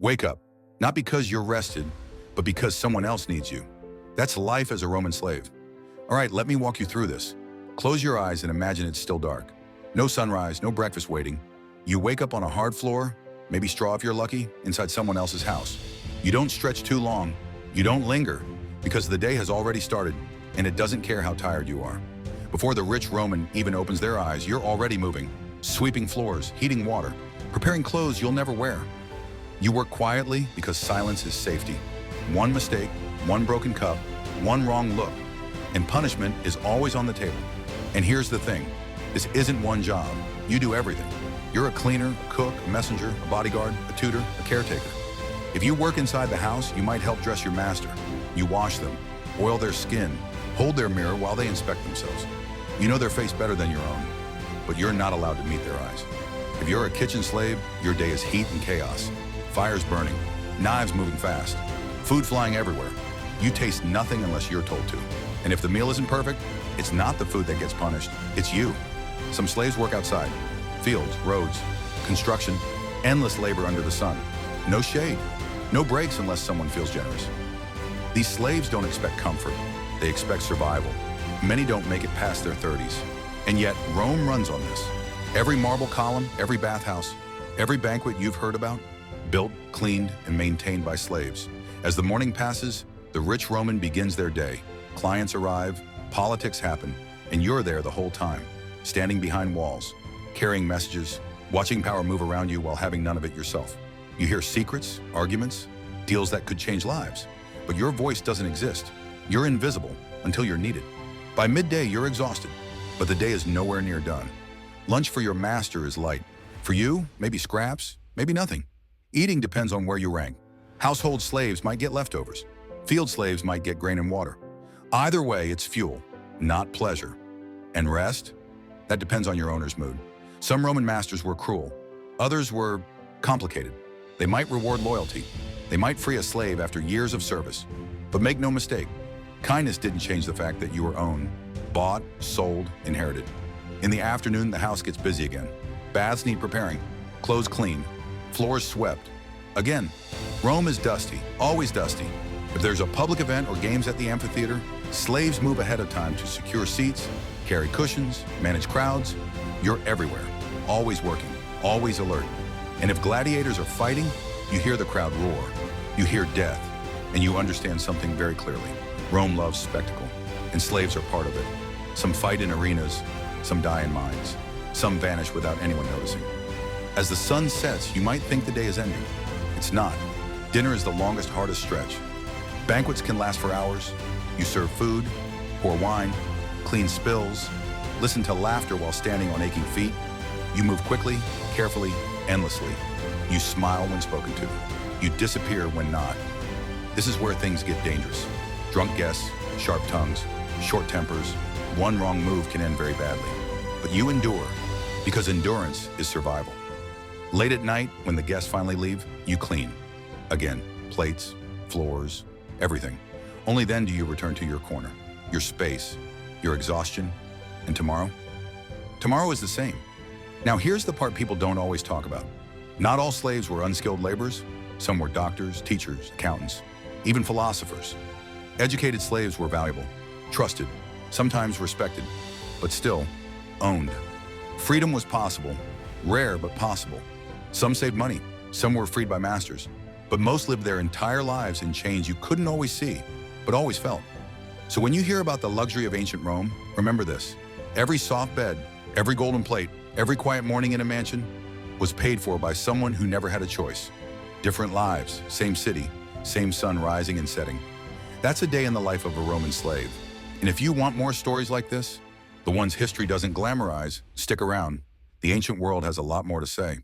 Wake up, not because you're rested, but because someone else needs you. That's life as a Roman slave. All right, let me walk you through this. Close your eyes and imagine it's still dark. No sunrise, no breakfast waiting. You wake up on a hard floor, maybe straw if you're lucky, inside someone else's house. You don't stretch too long. You don't linger, because the day has already started, and it doesn't care how tired you are. Before the rich Roman even opens their eyes, you're already moving, sweeping floors, heating water, preparing clothes you'll never wear. You work quietly because silence is safety. One mistake, one broken cup, one wrong look, and punishment is always on the table. And here's the thing, this isn't one job. You do everything. You're a cleaner, a cook, a messenger, a bodyguard, a tutor, a caretaker. If you work inside the house, you might help dress your master. You wash them, oil their skin, hold their mirror while they inspect themselves. You know their face better than your own, but you're not allowed to meet their eyes. If you're a kitchen slave, your day is heat and chaos. Fires burning, knives moving fast, food flying everywhere. You taste nothing unless you're told to. And if the meal isn't perfect, it's not the food that gets punished, it's you. Some slaves work outside, fields, roads, construction, endless labor under the sun. No shade, no breaks unless someone feels generous. These slaves don't expect comfort, they expect survival. Many don't make it past their 30s. And yet, Rome runs on this. Every marble column, every bathhouse, every banquet you've heard about, built, cleaned, and maintained by slaves. As the morning passes, the rich Roman begins their day. Clients arrive, politics happen, and you're there the whole time, standing behind walls, carrying messages, watching power move around you while having none of it yourself. You hear secrets, arguments, deals that could change lives, but your voice doesn't exist. You're invisible until you're needed. By midday, you're exhausted, but the day is nowhere near done. Lunch for your master is light. For you, maybe scraps, maybe nothing. Eating depends on where you rank. Household slaves might get leftovers. Field slaves might get grain and water. Either way, it's fuel, not pleasure. And rest? That depends on your owner's mood. Some Roman masters were cruel. Others were complicated. They might reward loyalty. They might free a slave after years of service. But make no mistake, kindness didn't change the fact that you were owned, bought, sold, inherited. In the afternoon, the house gets busy again. Baths need preparing, clothes cleaned, floors swept. Again, Rome is dusty, always dusty. If there's a public event or games at the amphitheater, slaves move ahead of time to secure seats, carry cushions, manage crowds. You're everywhere, always working, always alert. And if gladiators are fighting, you hear the crowd roar. You hear death, and you understand something very clearly. Rome loves spectacle, and slaves are part of it. Some fight in arenas, some die in mines, some vanish without anyone noticing. As the sun sets, you might think the day is ending. It's not. Dinner is the longest, hardest stretch. Banquets can last for hours. You serve food, pour wine, clean spills, listen to laughter while standing on aching feet. You move quickly, carefully, endlessly. You smile when spoken to. You disappear when not. This is where things get dangerous. Drunk guests, sharp tongues, short tempers. One wrong move can end very badly. But you endure, because endurance is survival. Late at night, when the guests finally leave, you clean. Again, plates, floors, everything. Only then do you return to your corner, your space, your exhaustion. And tomorrow? Tomorrow is the same. Now here's the part people don't always talk about. Not all slaves were unskilled laborers. Some were doctors, teachers, accountants, even philosophers. Educated slaves were valuable, trusted, sometimes respected, but still owned. Freedom was possible, rare but possible. Some saved money, some were freed by masters, but most lived their entire lives in chains you couldn't always see, but always felt. So when you hear about the luxury of ancient Rome, remember this. Every soft bed, every golden plate, every quiet morning in a mansion was paid for by someone who never had a choice. Different lives, same city, same sun rising and setting. That's a day in the life of a Roman slave. And if you want more stories like this, the ones history doesn't glamorize, stick around. The ancient world has a lot more to say.